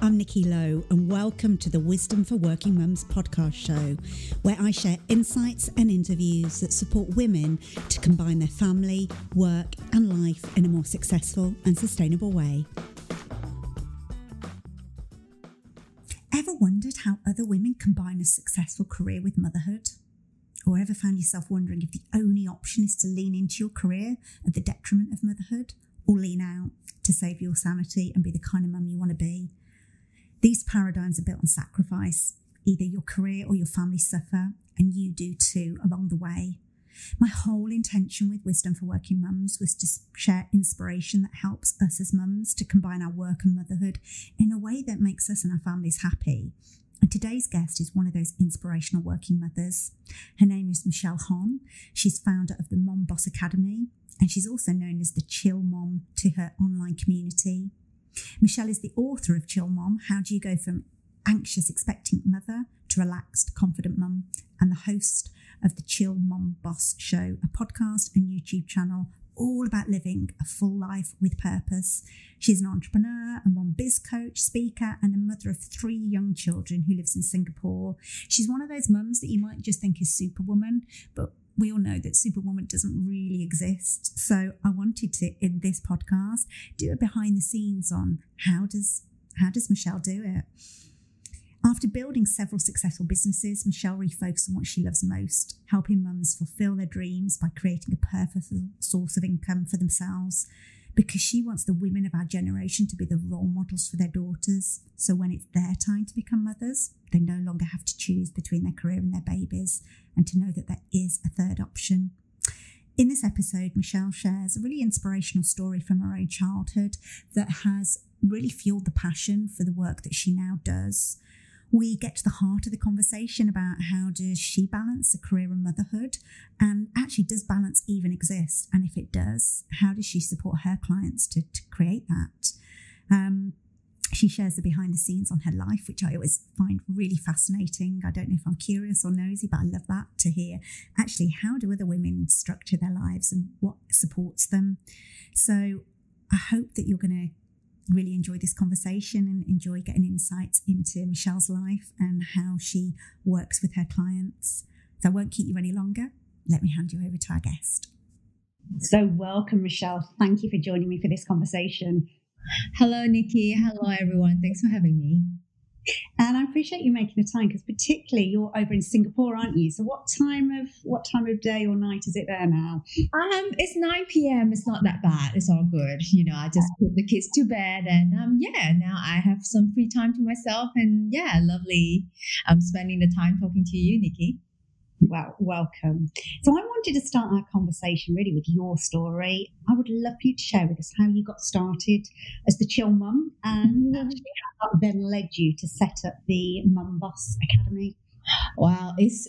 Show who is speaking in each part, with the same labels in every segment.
Speaker 1: I'm Nikki Lowe, and welcome to the Wisdom for Working Mums podcast show, where I share insights and interviews that support women to combine their family, work, and life in a more successful and sustainable way. Ever wondered how other women combine a successful career with motherhood? Or ever found yourself wondering if the only option is to lean into your career at the detriment of motherhood, or lean out to save your sanity and be the kind of mum you want to be? These paradigms are built on sacrifice. Either your career or your family suffer, and you do too along the way. My whole intention with Wisdom for Working Mums was to share inspiration that helps us as mums to combine our work and motherhood in a way that makes us and our families happy. And today's guest is one of those inspirational working mothers. Her name is Michelle Hon. She's founder of the Mumbos Academy, and she's also known as the Chill Mom to her online community. Michelle is the author of Chill Mom: How Do You Go From Anxious Expectant Mother to Relaxed Confident Mum, and the host of the Chill Mom Boss Show, a podcast and YouTube channel all about living a full life with purpose. She's an entrepreneur, a mom biz coach, speaker, and a mother of 3 young children who lives in Singapore. She's one of those mums that you might just think is superwoman, but we all know that superwoman doesn't really exist. So I wanted to, in this podcast, do a behind the scenes on how does Michelle do it? After building several successful businesses, Michelle refocused on what she loves most: helping mums fulfill their dreams by creating a purposeful source of income for themselves, because she wants the women of our generation to be the role models for their daughters. So when it's their time to become mothers, they no longer have to choose between their career and their babies, and to know that there is a third option. In this episode, Michelle shares a really inspirational story from her own childhood that has really fueled the passion for the work that she now does. We get to the heart of the conversation about how does she balance a career and motherhood, and actually, does balance even exist? And if it does, how does she support her clients to create that? She shares the behind the scenes on her life, which I always find really fascinating. I don't know if I'm curious or nosy, but I love that, to hear actually how do other women structure their lives and what supports them. So I hope that you're going to really enjoy this conversation and enjoy getting insights into Michelle's life and how she works with her clients. So I won't keep you any longer. Let me hand you over to our guest. So welcome, Michelle. Thank you for joining me for this conversation.
Speaker 2: Hello, Nikki. Hello, everyone. Thanks for having me.
Speaker 1: And I appreciate you making the time, because particularly you're over in Singapore, aren't you? So what time of day or night is it there now?
Speaker 2: It's 9 p.m. It's not that bad. It's all good. I just put the kids to bed, and now I have some free time to myself, and lovely. I'm spending the time talking to you, Nikki.
Speaker 1: Well, welcome. So I wanted to start our conversation really with your story. I would love for you to share with us how you got started as the Chill Mum, and actually how that then led you to set up the Mumbos Academy.
Speaker 2: Wow, it's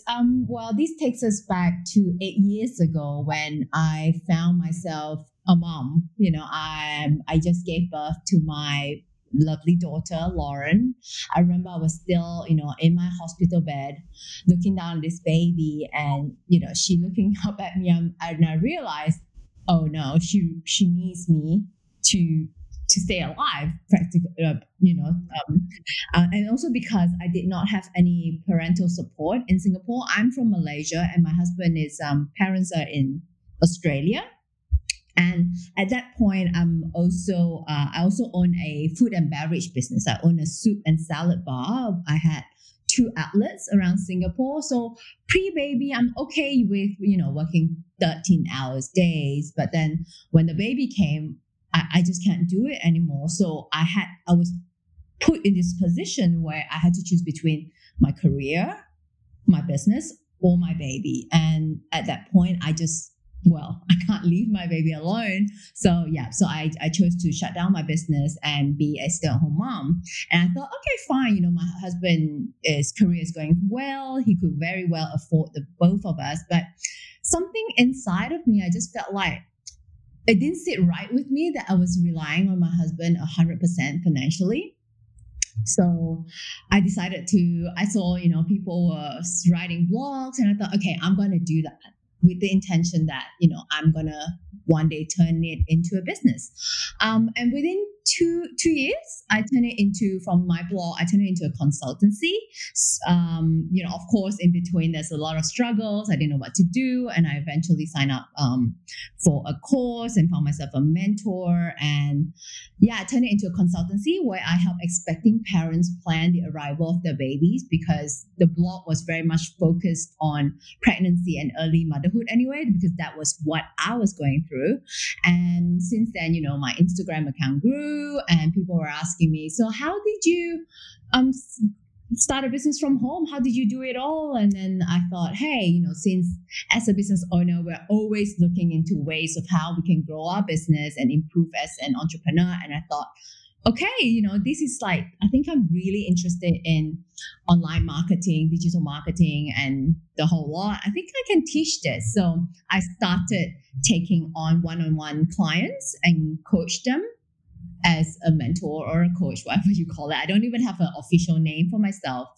Speaker 2: this takes us back to 8 years ago when I found myself a mom. I just gave birth to my lovely daughter, Lauren. I remember I was still, in my hospital bed, looking down at this baby, and, she looking up at me, and I realized, oh no, she needs me to stay alive, practically, and also because I did not have any parental support in Singapore. I'm from Malaysia, and my husband is parents are in Australia. And at that point, I also own a food and beverage business. I own a soup and salad bar. I had 2 outlets around Singapore. So pre-baby, I'm okay with, working 13 hours days. But then when the baby came, I just can't do it anymore. So I was put in this position where I had to choose between my career, my business, or my baby. And at that point, I can't leave my baby alone. So I chose to shut down my business and be a stay-at-home mom. And I thought, okay, fine. My husband's career is going well. He could very well afford the both of us. But something inside of me, I just felt like it didn't sit right with me that I was relying on my husband 100% financially. So I decided I saw, people were writing blogs, and I thought, okay, I'm going to do that with the intention that, I'm going to one day turn it into a business. And within two years, I turned it into, from my blog, I turned it into a consultancy. Of course, in between, there's a lot of struggles. I didn't know what to do. And I eventually signed up for a course and found myself a mentor. And I turned it into a consultancy where I help expecting parents plan the arrival of their babies, because the blog was very much focused on pregnancy and early motherhood anyway, because that was what I was going through. And since then, my Instagram account grew and people were asking me, so how did you start a business from home? How did you do it all? And then I thought, hey, since as a business owner, we're always looking into ways of how we can grow our business and improve as an entrepreneur. And I thought, okay, this is like, I think I'm really interested in online marketing, digital marketing, and the whole lot. I think I can teach this. So I started taking on one-on-one clients and coach them as a mentor or a coach, whatever you call it. I don't even have an official name for myself.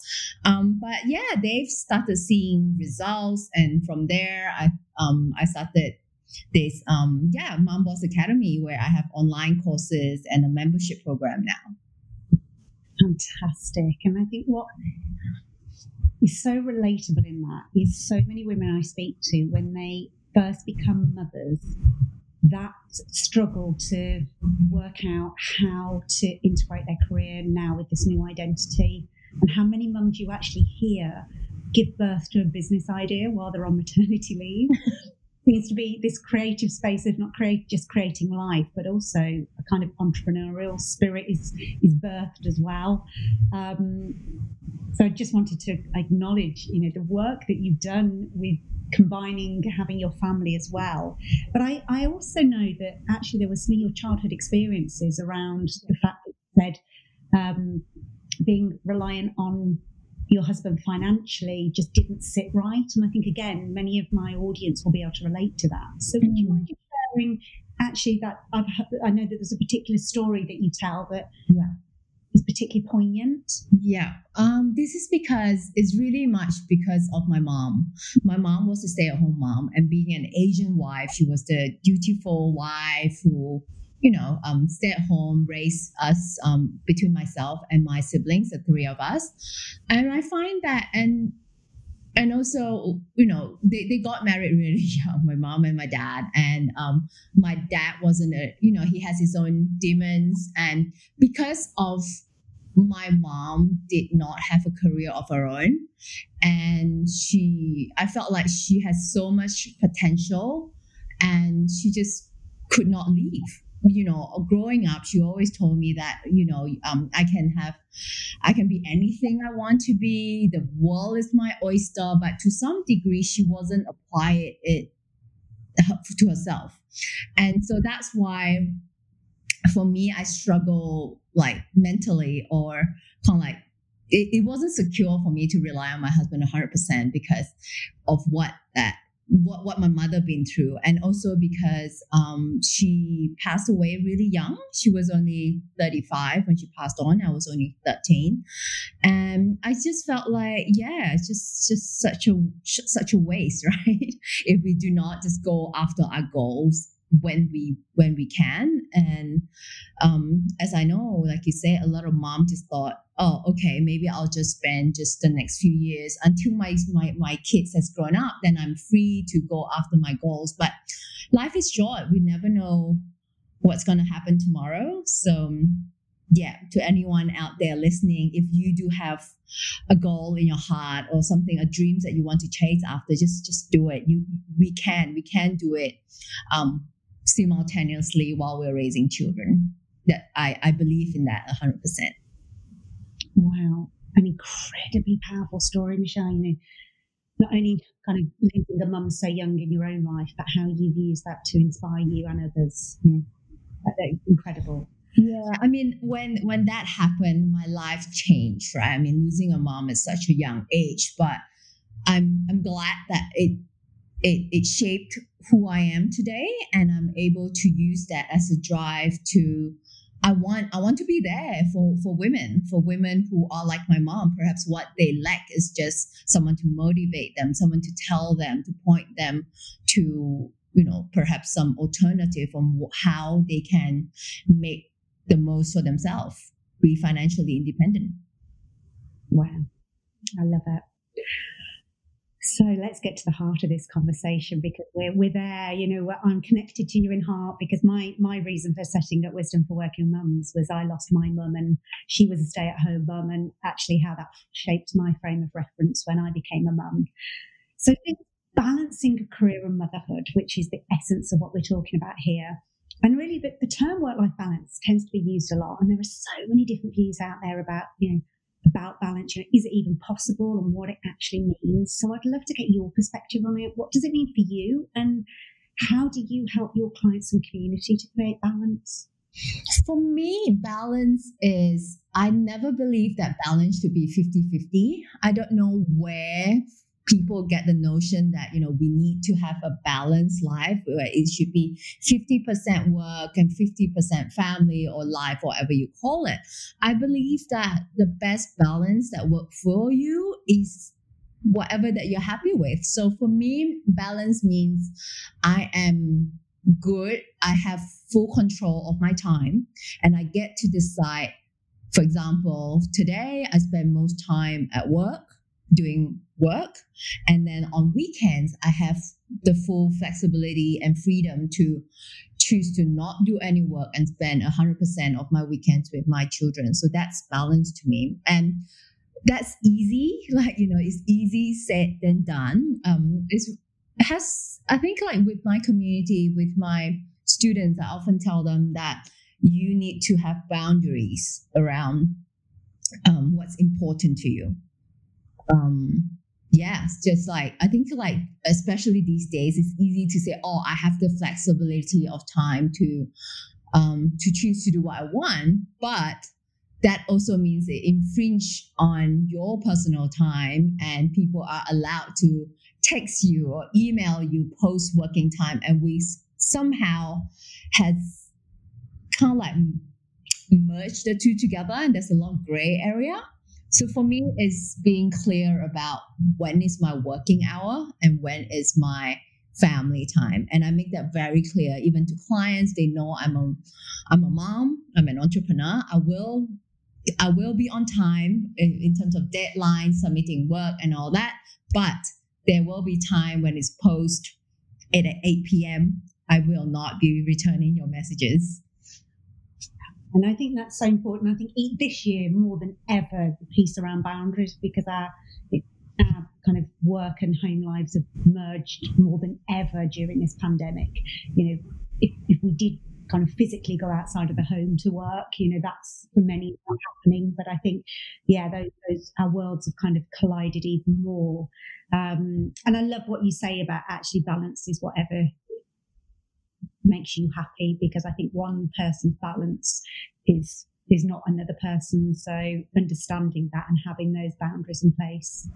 Speaker 2: But they've started seeing results. And from there, I started this Mumbos Academy, where I have online courses and a membership program now.
Speaker 1: Fantastic. And I think what is so relatable in that is so many women I speak to, when they first become mothers, that struggle to work out how to integrate their career now with this new identity, and how many mums you actually hear give birth to a business idea while they're on maternity leave. Seems to be this creative space of not just creating life, but also a kind of entrepreneurial spirit is birthed as well. So I just wanted to acknowledge, the work that you've done with combining having your family as well. But I also know that actually there were some of your childhood experiences around the fact that you said being reliant on your husband financially just didn't sit right. And I think, again, many of my audience will be able to relate to that. So would you mind sharing actually that I know that there's a particular story that you tell that is particularly poignant?
Speaker 2: Yeah. This is because it's really much because of my mom. My mom was a stay-at-home mom, and being an Asian wife, she was the dutiful wife who, stay at home, raised us between myself and my siblings, the three of us. And I find that, and also, they got married really young, my mom and my dad. And my dad wasn't he has his own demons. And because of my mom did not have a career of her own, and I felt like she has so much potential, and she just could not leave. Growing up, she always told me that, I can be anything I want to be. The world is my oyster. But to some degree, she wasn't applying it to herself. And so that's why, for me, I struggle like mentally, or kind of like, it wasn't secure for me to rely on my husband 100% because of what my mother been through, and also because she passed away really young. She was only 35 when she passed on. I was only 13, and I just felt like, it's just such a waste, right? If we do not just go after our goals when we can. And as I know, like you say, a lot of moms just thought, oh, okay, maybe I'll just spend just the next few years until my kids has grown up, then I'm free to go after my goals. But life is short. We never know what's going to happen tomorrow. So to anyone out there listening, if you do have a goal in your heart or something, a dream that you want to chase after, just do it. We can do it simultaneously while we're raising children. That I believe in that 100%.
Speaker 1: Wow, an incredibly powerful story, Michelle. Not only kind of living a mum so young in your own life, but how you've used that to inspire you and others. That's incredible.
Speaker 2: Yeah, I mean, when that happened, my life changed, right? I mean, losing a mom at such a young age, but I'm glad that it shaped who I am today, and I'm able to use that as a drive to. I want to be there for women who are like my mom. Perhaps what they lack is just someone to motivate them, someone to tell them, to point them to, perhaps some alternative on how they can make the most for themselves, be financially independent.
Speaker 1: Wow, I love it. So let's get to the heart of this conversation, because we're there, I'm connected to you in heart, because my reason for setting up Wisdom for Working Mums was I lost my mum, and she was a stay-at-home mum, and actually how that shaped my frame of reference when I became a mum. So balancing a career and motherhood, which is the essence of what we're talking about here. And really the term work-life balance tends to be used a lot, and there are so many different views out there about balance. Is it even possible, and what it actually means? So I'd love to get your perspective on it. What does it mean for you, and how do you help your clients and community to create balance?
Speaker 2: For me, balance is, I never believe that balance should be 50-50. I don't know where people get the notion that, we need to have a balanced life where it should be 50% work and 50% family or life, whatever you call it. I believe that the best balance that works for you is whatever that you're happy with. So for me, balance means I am good. I have full control of my time, and I get to decide. For example, today I spend most time at work, doing work, and then on weekends I have the full flexibility and freedom to choose to not do any work and spend 100% of my weekends with my children. So that's balance to me, and that's easy. It's easy said than done. I think with my community, with my students, I often tell them that you need to have boundaries around what's important to you. I think especially these days, it's easy to say, oh, I have the flexibility of time to choose to do what I want, but that also means it infringe on your personal time, and people are allowed to text you or email you post working time, and we somehow has kind of merged the two together, and there's a lot of gray area. So for me, it's being clear about when is my working hour and when is my family time. And I make that very clear, even to clients. They know I'm a mom, I'm an entrepreneur. I will be on time in terms of deadlines, submitting work and all that. But there will be time when it's post at 8 p.m. I will not be returning your messages.
Speaker 1: And I think that's so important. I think this year more than ever, the piece around boundaries, because our kind of work and home lives have merged more than ever during this pandemic. If we did kind of physically go outside of the home to work, that's for many not happening. But I think, those our worlds have kind of collided even more. And I love what you say about actually balance is whatever makes you happy, because I think one person's balance is not another person. So understanding that and having those boundaries in place.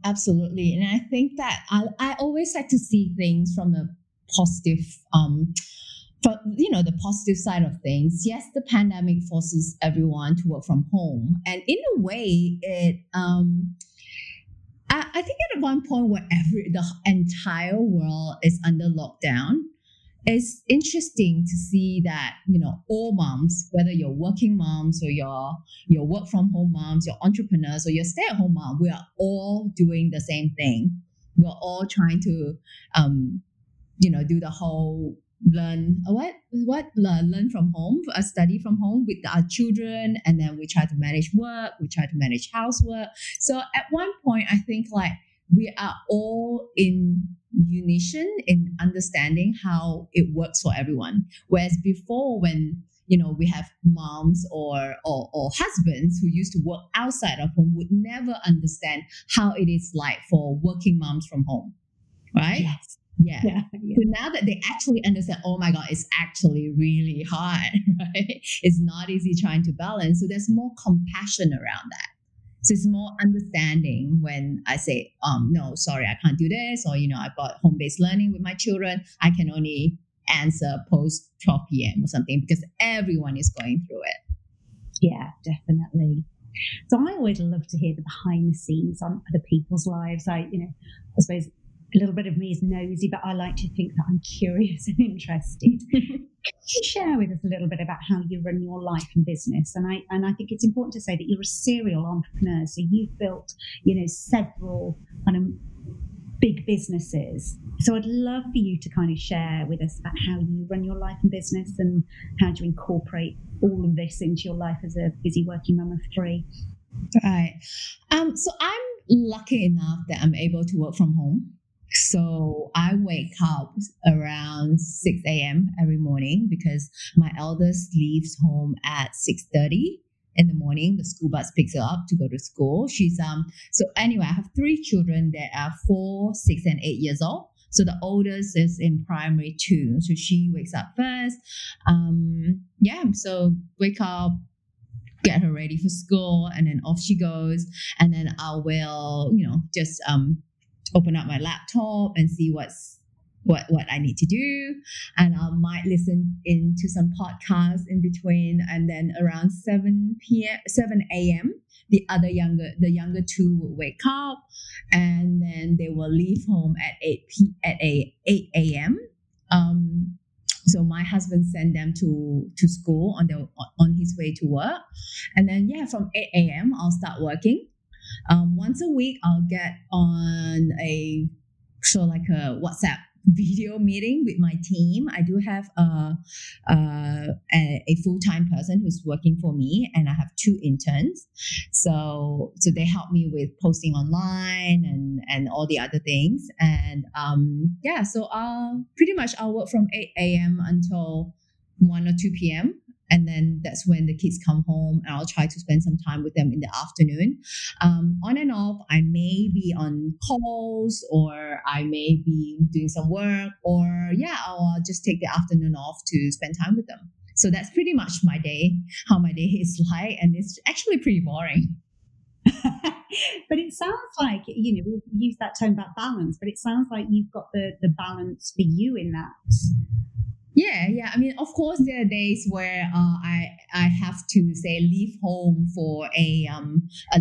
Speaker 2: Absolutely. And I think that I always like to see things from the positive, the positive side of things. Yes, the pandemic forces everyone to work from home, and in a way, it I think at one point where the entire world is under lockdown, it's interesting to see that, all moms, whether you're working moms or you're work from home moms, you're entrepreneurs or you're stay-at-home mom, we are all doing the same thing. We're all trying to, do the whole learn from home, study from home with our children, and then we try to manage work, we try to manage housework. So at one point, I think we are all in unison in understanding how it works for everyone. Whereas before, when we have moms or husbands who used to work outside of home, would never understand how it is like for working moms from home, right?
Speaker 1: Yes.
Speaker 2: Yeah. So now that they actually understand, oh my God, it's actually really hard, right? It's not easy trying to balance. So there's more compassion around that. So it's more understanding when I say, no, sorry, I can't do this. Or, I've got home-based learning with my children. I can only answer post 12 p.m. or something, because everyone is going through it.
Speaker 1: Yeah, definitely. So I always love to hear the behind the scenes on other people's lives. I suppose a little bit of me is nosy, but I like to think that I'm curious and interested. Can you share with us a little bit about how you run your life and business? And I think it's important to say that you're a serial entrepreneur. So you've built, several kind of big businesses. So I'd love for you to kind of share with us about how you run your life and business and how do you incorporate all of this into your life as a busy working mum of 3.
Speaker 2: Right. So I'm lucky enough that I'm able to work from home. So I wake up around 6 a.m. every morning because my eldest leaves home at 6:30 in the morning. The school bus picks her up to go to school. So anyway, I have 3 children that are 4, 6, and 8 years old. So the oldest is in primary 2. So she wakes up first. So wake up, get her ready for school, and then off she goes. And then I will, just open up my laptop and see what I need to do, and I might listen into some podcasts in between. And then around 7 a.m. the younger 2 will wake up, and then they will leave home at 8 a.m. So my husband sent them to school on his way to work, and then from 8 a.m. I'll start working. Once a week, I'll get on a WhatsApp video meeting with my team. I do have a full-time person who's working for me, and I have 2 interns. So they help me with posting online and all the other things. And so pretty much I'll work from 8 a.m. until 1 or 2 p.m. And then that's when the kids come home, and I'll try to spend some time with them in the afternoon. On and off, I may be on calls, or I may be doing some work, or I'll just take the afternoon off to spend time with them. So that's pretty much my day, how my day is like, and it's actually pretty boring.
Speaker 1: But it sounds like, we use that term about balance, but it sounds like you've got the balance for you in that.
Speaker 2: Yeah. I mean, of course, there are days where I have to leave home for a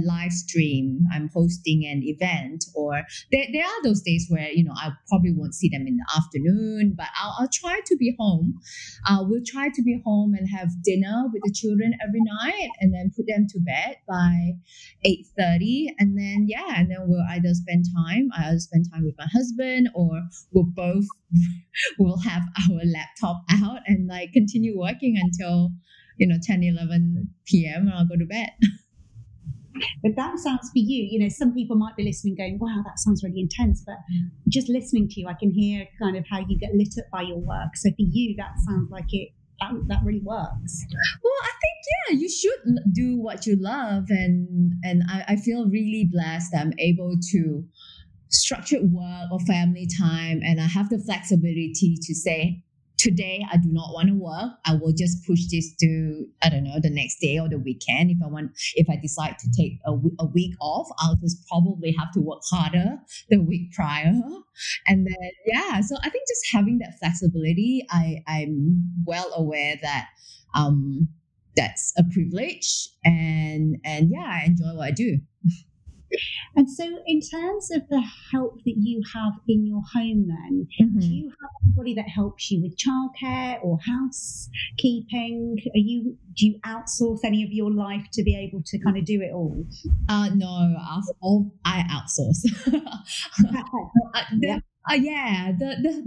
Speaker 2: live stream. I'm hosting an event, or there are those days where I probably won't see them in the afternoon, but I'll try to be home. We'll try to be home and have dinner with the children every night, and then put them to bed by 8:30, and then we'll either spend time with my husband, or we'll have our laptop out and continue working until 10, 11 p.m. and I'll go to bed.
Speaker 1: But that sounds for you, some people might be listening going, wow, that sounds really intense, but just listening to you, I can hear kind of how you get lit up by your work. So for you, that sounds like that really works.
Speaker 2: Well, I think you should do what you love, and I feel really blessed that I'm able to structured work or family time, and I have the flexibility to say, today I do not want to work. I will just push this to, I don't know, the next day or the weekend. If I decide to take a week off, I'll just probably have to work harder the week prior. And then, so I think just having that flexibility, I'm well aware that that's a privilege, and I enjoy what I do.
Speaker 1: And so in terms of the help that you have in your home then, do you have anybody that helps you with childcare or housekeeping? Do you outsource any of your life to be able to kind of do it all?
Speaker 2: No, I outsource.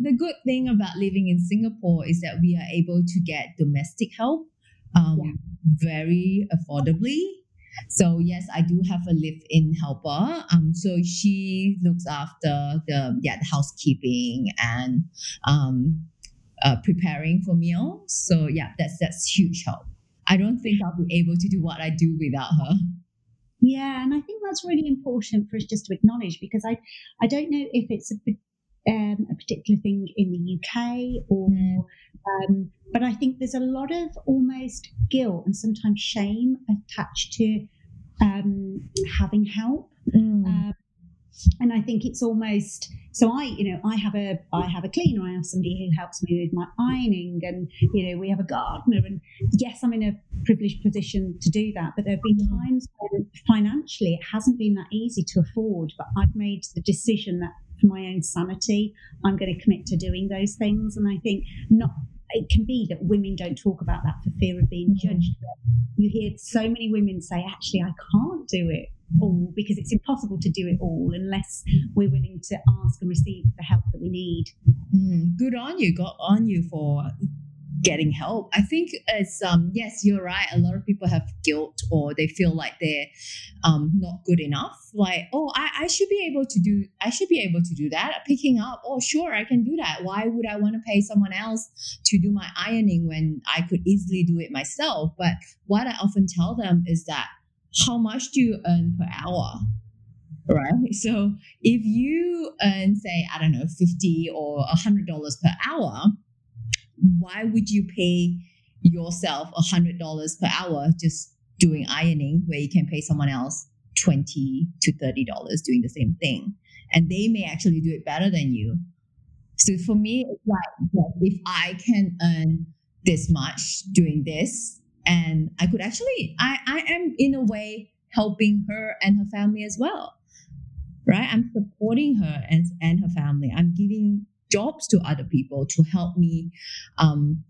Speaker 2: The good thing about living in Singapore is that we are able to get domestic help very affordably. So yes, I do have a live-in helper. So she looks after the housekeeping and preparing for meals. So that's huge help. I don't think I'll be able to do what I do without her.
Speaker 1: Yeah, and I think that's really important for us just to acknowledge, because I don't know if it's a particular thing in the UK or but I think there's a lot of almost guilt and sometimes shame attached to having help. And I think it's almost, so I have a cleaner, I have somebody who helps me with my ironing, and we have a gardener, and yes, I'm in a privileged position to do that, but there have been times when financially it hasn't been that easy to afford, but I've made the decision that for my own sanity, I'm going to commit to doing those things. And I think it can be that women don't talk about that for fear of being judged. But you hear so many women say, actually, I can't do it all, because it's impossible to do it all unless we're willing to ask and receive the help that we need.
Speaker 2: Good on you. Got on you for getting help. I think it's yes, you're right. A lot of people have guilt, or they feel like they're not good enough. Like, oh, I should be able to do that. Picking up, oh sure, I can do that. Why would I want to pay someone else to do my ironing when I could easily do it myself? But what I often tell them is that, how much do you earn per hour? Right. So if you earn, say, I don't know, $50 or $100 per hour, why would you pay yourself $100 per hour just doing ironing, where you can pay someone else $20 to $30 doing the same thing? And they may actually do it better than you. So for me, it's like, if I can earn this much doing this, and I could actually, I am in a way helping her and her family as well, right? I'm supporting her and her family. I'm giving jobs to other people to help me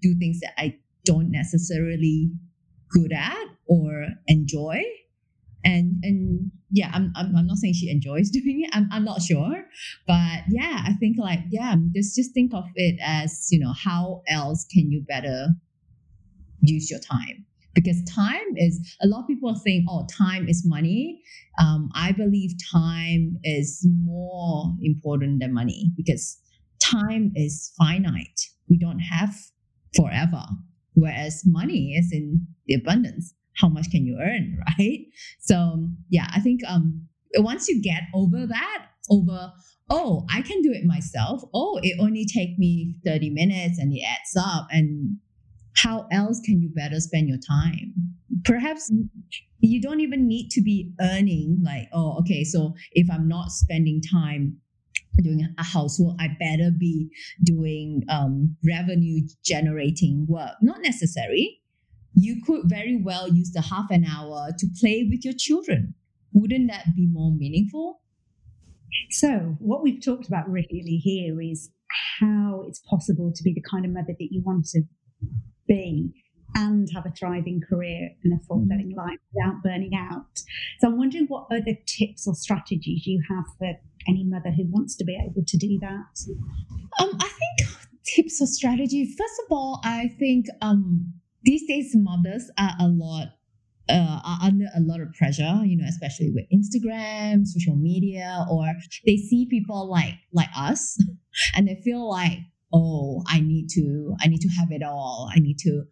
Speaker 2: do things that I don't necessarily good at or enjoy. And yeah, I'm not saying she enjoys doing it. I'm not sure, but yeah, I think like, yeah, just think of it as, how else can you better use your time? Because time is, a lot of people think, oh, time is money. I believe time is more important than money, because time is finite. We don't have forever. Whereas money is in the abundance. How much can you earn, right? So yeah, I think once you get over that, oh, I can do it myself. Oh, it only take me 30 minutes and it adds up. And how else can you better spend your time? Perhaps you don't even need to be earning like, oh, okay, so if I'm not spending time doing a housework, I better be doing revenue generating work. Not necessary. You could very well use the half an hour to play with your children. Wouldn't that be more meaningful?
Speaker 1: So what we've talked about really here is how it's possible to be the kind of mother that you want to be and have a thriving career and a fulfilling life without burning out. So I'm wondering what other tips or strategies you have for any mother who wants to be able to do that.
Speaker 2: I think tips or strategy. First of all, I think these days mothers are under a lot of pressure, especially with Instagram, social media, or they see people like us and they feel like, oh, I need to have it all. I need to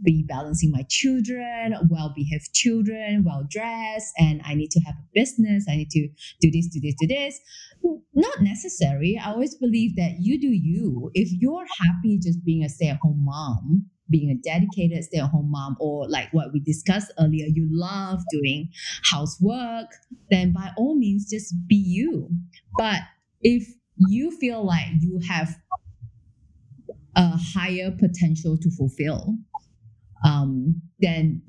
Speaker 2: be balancing my children, well-behaved children, well-dressed, and I need to have a business. I need to do this, do this, do this. Not necessary. I always believe that you do you. If you're happy just being a stay-at-home mom, being a dedicated stay-at-home mom, or like what we discussed earlier, you love doing housework, then by all means, just be you. But if you feel like you have a higher potential to fulfill, then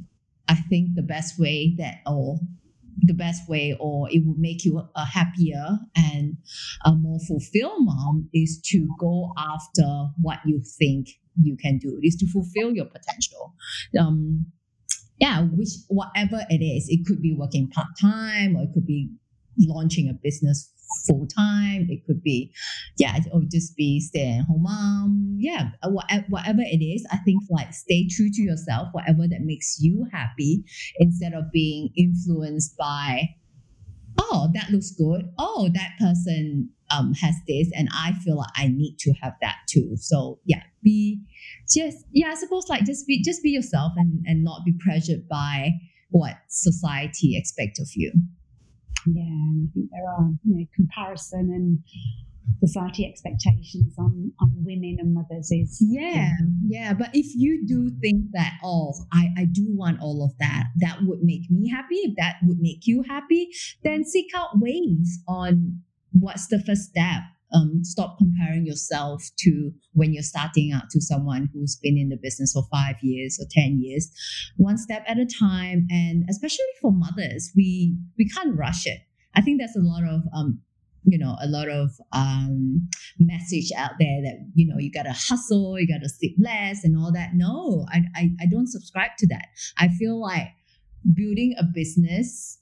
Speaker 2: I think the best way, or it would make you a happier and a more fulfilled mom, is to go after what you think you can do, is to fulfill your potential. Whatever it is, it could be working part-time, or it could be launching a business full-time. It could be, or just be stay-at-home mom. Yeah, whatever it is, I think like stay true to yourself, whatever that makes you happy, instead of being influenced by, oh, that looks good. Oh, that person has this, and I feel like I need to have that too. So I suppose like just be yourself and not be pressured by what society expects of you.
Speaker 1: Yeah, and I think there are, comparison and society expectations on women and mothers is...
Speaker 2: Yeah. But if you do think that, oh, I do want all of that, that would make me happy, if that would make you happy, then seek out ways on what's the first step. Stop comparing yourself to when you're starting out to someone who's been in the business for 5 years or 10 years. One step at a time. And especially for mothers, we can't rush it. I think there's a lot of a lot of message out there that, you got to hustle, you got to sleep less and all that. No, I don't subscribe to that. I feel like building a business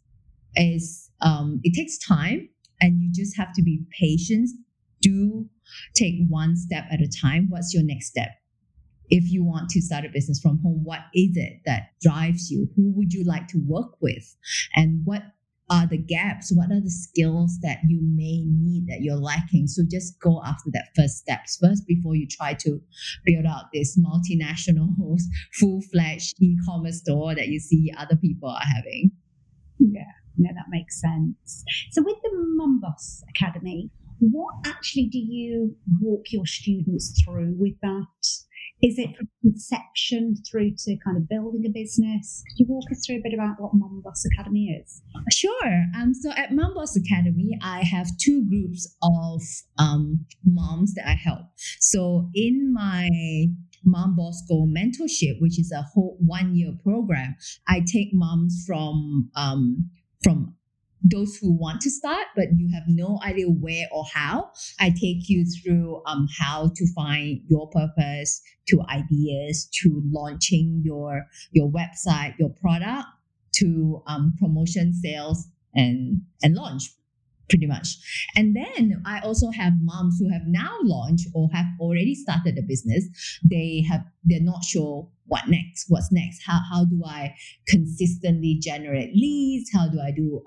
Speaker 2: is, it takes time, and you just have to be patient. Do take one step at a time. What's your next step? If you want to start a business from home, what is it that drives you? Who would you like to work with? And what are the gaps? What are the skills that you may need that you're lacking? So just go after that first steps first before you try to build out this multinational, full-fledged e-commerce store that you see other people are having.
Speaker 1: Yeah, no, that makes sense. So with the Mumbos Academy, what actually do you walk your students through with that? Is it from conception through to kind of building a business? Could you walk us through a bit about what Mumbos Academy is?
Speaker 2: Sure. So at Mumbos Academy, I have two groups of moms that I help. So in my Mumbos Go Mentorship, which is a whole 1-year program, I take moms from those who want to start, but you have no idea where or how. I take you through how to find your purpose, to ideas, to launching your website, your product, to promotion, sales, and launch, pretty much. And then I also have moms who have now launched or have already started a business. They're not sure what's next. How do I consistently generate leads? How do I do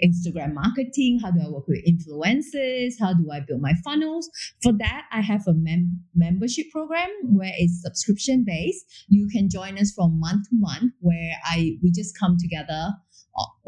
Speaker 2: Instagram marketing? How do I work with influencers? How do I build my funnels? For that, I have a membership program where it's subscription based. You can join us from month to month, where we just come together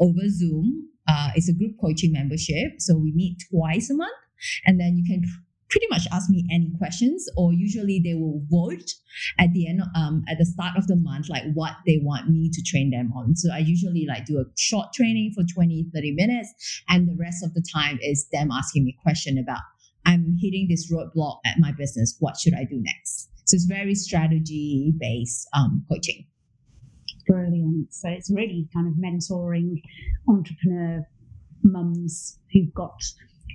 Speaker 2: over Zoom. It's a group coaching membership, so we meet twice a month, and then you can pretty much ask me any questions, or usually they will vote at the end, at the start of the month, like what they want me to train them on. So I usually do a short training for 20-30 minutes, and the rest of the time is them asking me question about, I'm hitting this roadblock at my business, what should I do next? So it's very strategy based coaching.
Speaker 1: Brilliant. So it's really kind of mentoring entrepreneur mums who've got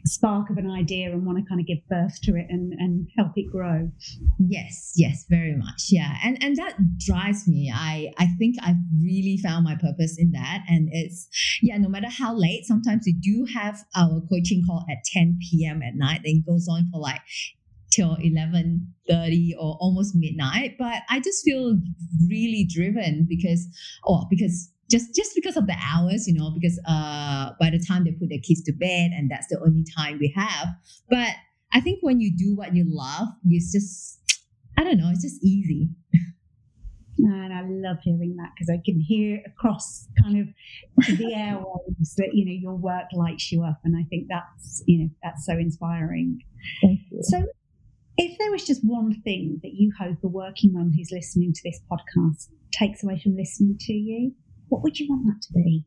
Speaker 1: a spark of an idea and want to kind of give birth to it and help it grow.
Speaker 2: Yes, very much. Yeah. And that drives me. I think I've really found my purpose in that. And it's, no matter how late, sometimes we do have our coaching call at 10 p.m. at night. Then it goes on for till 11:30 or almost midnight. But I just feel really driven because just because of the hours, because by the time they put their kids to bed, and that's the only time we have. But I think when you do what you love, it's just, I don't know, it's just easy.
Speaker 1: And I love hearing that, because I can hear across kind of the airwaves that, your work lights you up. And I think that's so inspiring.
Speaker 2: Thank you.
Speaker 1: So if there was just one thing that you hope a working mum who's listening to this podcast takes away from listening to you, what would you want that to be?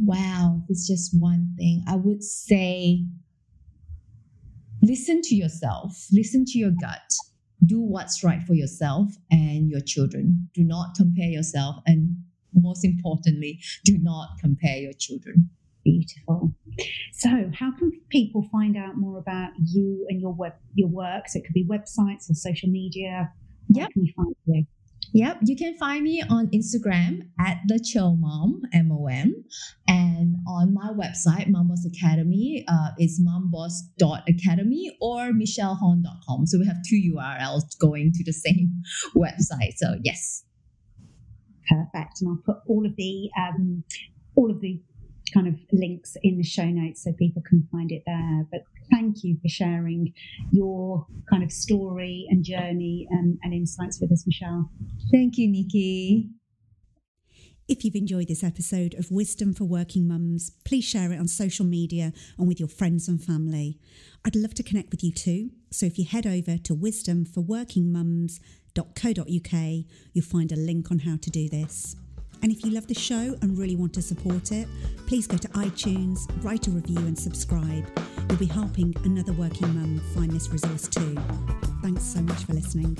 Speaker 2: Wow, if it's just one thing, I would say listen to yourself, listen to your gut, do what's right for yourself and your children. Do not compare yourself, and most importantly, do not compare your children.
Speaker 1: Beautiful. So how can people find out more about you and your work? So it could be websites or social media. Where can we find you?
Speaker 2: Yep, you can find me on Instagram at the Chill Mom, MOM, and on my website, Mumbos Academy, is mumbos.academy or michellehon.com. So we have two URLs going to the same website. So yes.
Speaker 1: Perfect. And I'll put all of the kind of links in the show notes so people can find it there. But thank you for sharing your kind of story and journey and insights with us, Michelle.
Speaker 2: Thank you, Nikki.
Speaker 1: If you've enjoyed this episode of Wisdom for Working Mums, please share it on social media and with your friends and family. I'd love to connect with you too. So if you head over to wisdomforworkingmums.co.uk, you'll find a link on how to do this. And if you love the show and really want to support it, please go to iTunes, write a review and subscribe. You'll be helping another working mum find this resource too. Thanks so much for listening.